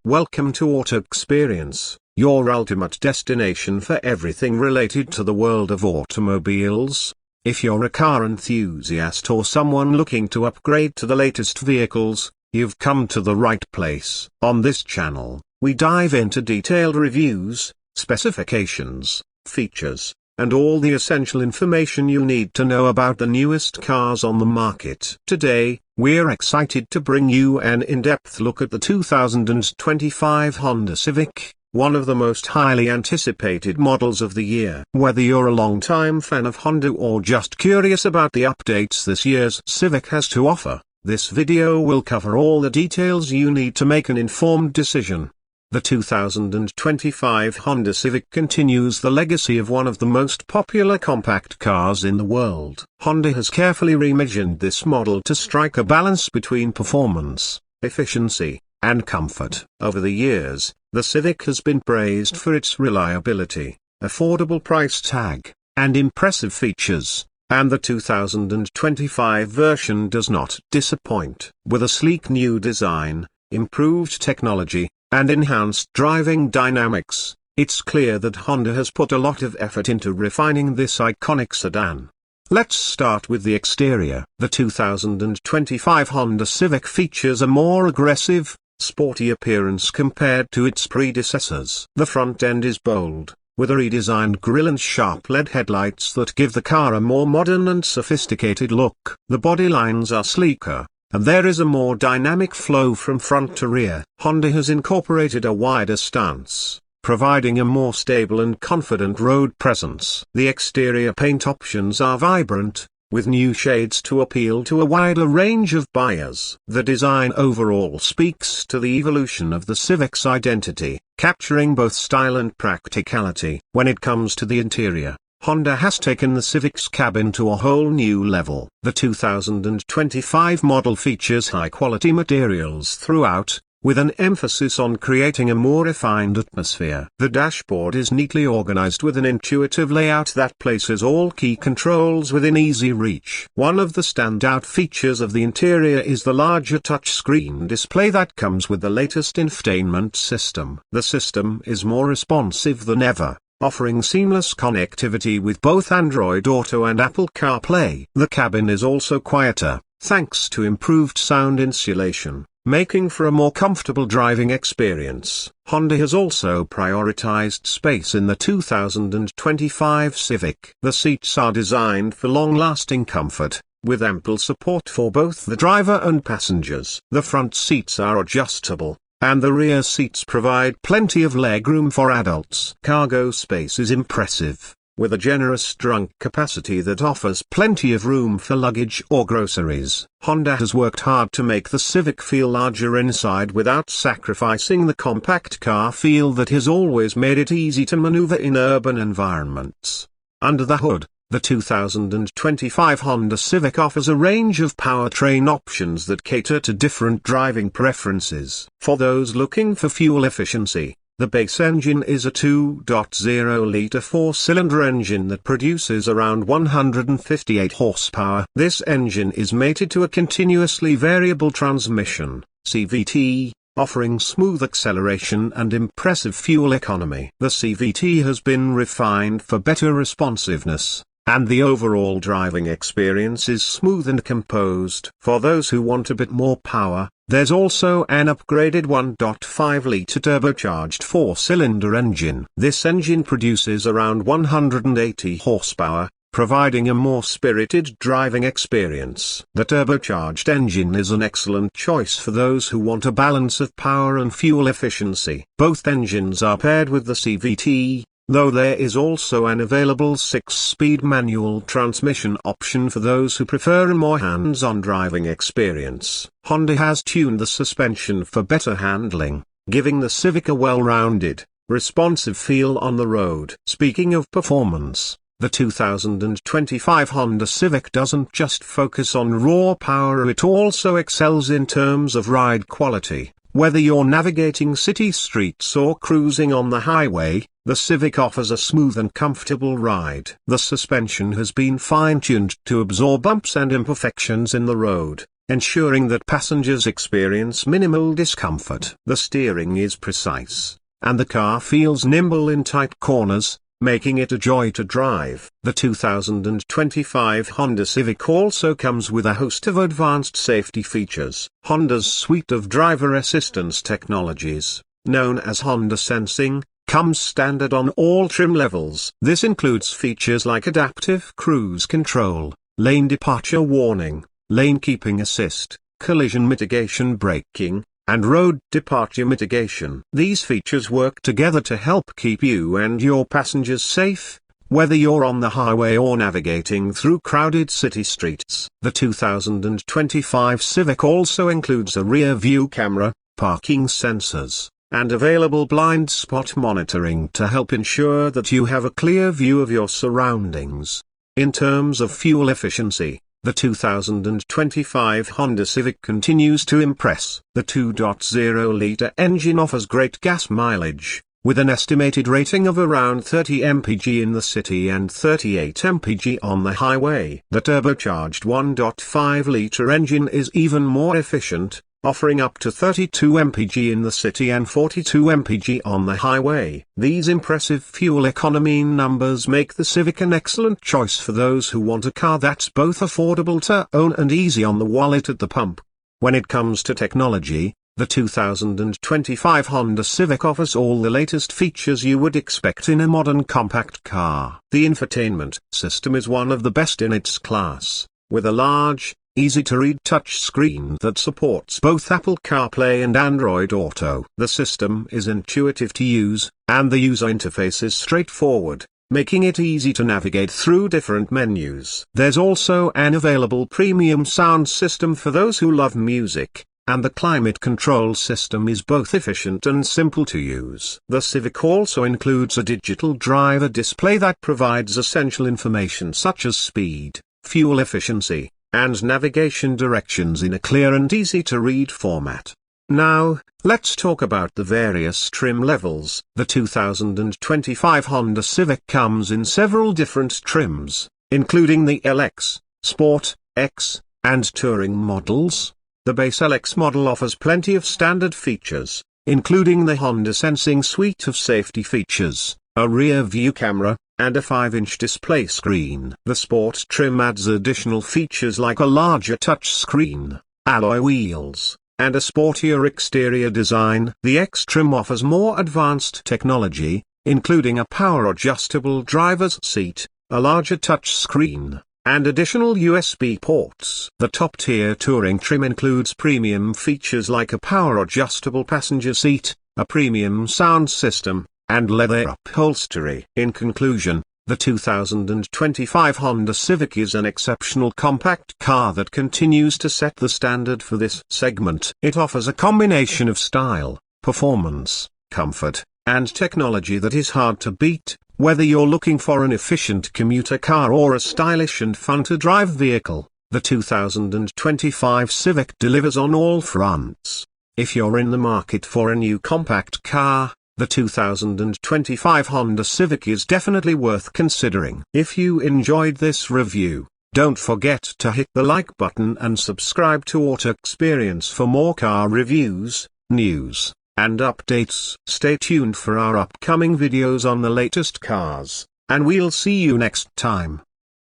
Welcome to Auto Experience, your ultimate destination for everything related to the world of automobiles. If you're a car enthusiast or someone looking to upgrade to the latest vehicles, you've come to the right place. On this channel, we dive into detailed reviews, specifications, features, and all the essential information you need to know about the newest cars on the market. Today, we're excited to bring you an in-depth look at the 2025 Honda Civic, one of the most highly anticipated models of the year. Whether you're a long-time fan of Honda or just curious about the updates this year's Civic has to offer, this video will cover all the details you need to make an informed decision. The 2025 Honda Civic continues the legacy of one of the most popular compact cars in the world. Honda has carefully reimagined this model to strike a balance between performance, efficiency, and comfort. Over the years, the Civic has been praised for its reliability, affordable price tag, and impressive features, and the 2025 version does not disappoint. With a sleek new design, improved technology, and enhanced driving dynamics, it's clear that Honda has put a lot of effort into refining this iconic sedan. Let's start with the exterior. The 2025 Honda Civic features a more aggressive, sporty appearance compared to its predecessors. The front end is bold, with a redesigned grille and sharp LED headlights that give the car a more modern and sophisticated look. The body lines are sleeker, and there is a more dynamic flow from front to rear. Honda has incorporated a wider stance, providing a more stable and confident road presence. The exterior paint options are vibrant, with new shades to appeal to a wider range of buyers. The design overall speaks to the evolution of the Civic's identity, capturing both style and practicality. When it comes to the interior, Honda has taken the Civic's cabin to a whole new level. The 2025 model features high-quality materials throughout, with an emphasis on creating a more refined atmosphere. The dashboard is neatly organized with an intuitive layout that places all key controls within easy reach. One of the standout features of the interior is the larger touchscreen display that comes with the latest infotainment system. The system is more responsive than ever, offering seamless connectivity with both Android Auto and Apple CarPlay. The cabin is also quieter, thanks to improved sound insulation, making for a more comfortable driving experience. Honda has also prioritized space in the 2025 Civic. The seats are designed for long-lasting comfort, with ample support for both the driver and passengers. The front seats are adjustable, and the rear seats provide plenty of legroom for adults. Cargo space is impressive, with a generous trunk capacity that offers plenty of room for luggage or groceries. Honda has worked hard to make the Civic feel larger inside without sacrificing the compact car feel that has always made it easy to maneuver in urban environments. Under the hood, the 2025 Honda Civic offers a range of powertrain options that cater to different driving preferences. For those looking for fuel efficiency, the base engine is a 2.0-liter four-cylinder engine that produces around 158 horsepower. This engine is mated to a continuously variable transmission, CVT, offering smooth acceleration and impressive fuel economy. The CVT has been refined for better responsiveness, and the overall driving experience is smooth and composed. For those who want a bit more power, there's also an upgraded 1.5-liter turbocharged four-cylinder engine. This engine produces around 180 horsepower, providing a more spirited driving experience. The turbocharged engine is an excellent choice for those who want a balance of power and fuel efficiency. Both engines are paired with the CVT, though there is also an available 6-speed manual transmission option for those who prefer a more hands-on driving experience. Honda has tuned the suspension for better handling, giving the Civic a well-rounded, responsive feel on the road. Speaking of performance, the 2025 Honda Civic doesn't just focus on raw power, it also excels in terms of ride quality. Whether you're navigating city streets or cruising on the highway, the Civic offers a smooth and comfortable ride. The suspension has been fine-tuned to absorb bumps and imperfections in the road, ensuring that passengers experience minimal discomfort. The steering is precise, and the car feels nimble in tight corners, making it a joy to drive. The 2025 Honda Civic also comes with a host of advanced safety features. Honda's suite of driver assistance technologies, known as Honda Sensing, comes standard on all trim levels. This includes features like adaptive cruise control, lane departure warning, lane keeping assist, collision mitigation braking, and road departure mitigation. These features work together to help keep you and your passengers safe, whether you're on the highway or navigating through crowded city streets. The 2025 Civic also includes a rear view camera, parking sensors, and available blind spot monitoring to help ensure that you have a clear view of your surroundings. In terms of fuel efficiency, the 2025 Honda Civic continues to impress. The 2.0-liter engine offers great gas mileage, with an estimated rating of around 30 mpg in the city and 38 mpg on the highway. The turbocharged 1.5-liter engine is even more efficient, offering up to 32 mpg in the city and 42 mpg on the highway. These impressive fuel economy numbers make the Civic an excellent choice for those who want a car that's both affordable to own and easy on the wallet at the pump. When it comes to technology, the 2025 Honda Civic offers all the latest features you would expect in a modern compact car. The infotainment system is one of the best in its class, with a large, easy-to-read touchscreen that supports both Apple CarPlay and Android Auto. The system is intuitive to use, and the user interface is straightforward, making it easy to navigate through different menus. There's also an available premium sound system for those who love music, and the climate control system is both efficient and simple to use. The Civic also includes a digital driver display that provides essential information such as speed, fuel efficiency, and navigation directions in a clear and easy-to-read format. Now, let's talk about the various trim levels. The 2025 Honda Civic comes in several different trims, including the LX, Sport, X, and Touring models. The base LX model offers plenty of standard features, including the Honda Sensing suite of safety features, a rear view camera, and a 5-inch display screen. The Sport trim adds additional features like a larger touchscreen, alloy wheels, and a sportier exterior design. The X trim offers more advanced technology, including a power-adjustable driver's seat, a larger touchscreen, and additional USB ports. The top-tier Touring trim includes premium features like a power-adjustable passenger seat, a premium sound system, and leather upholstery. In conclusion, the 2025 Honda Civic is an exceptional compact car that continues to set the standard for this segment. It offers a combination of style, performance, comfort, and technology that is hard to beat, whether you're looking for an efficient commuter car or a stylish and fun-to-drive vehicle. The 2025 Civic delivers on all fronts. If you're in the market for a new compact car, the 2025 Honda Civic is definitely worth considering. If you enjoyed this review, don't forget to hit the like button and subscribe to Auto Experience for more car reviews, news, and updates. Stay tuned for our upcoming videos on the latest cars, and we'll see you next time.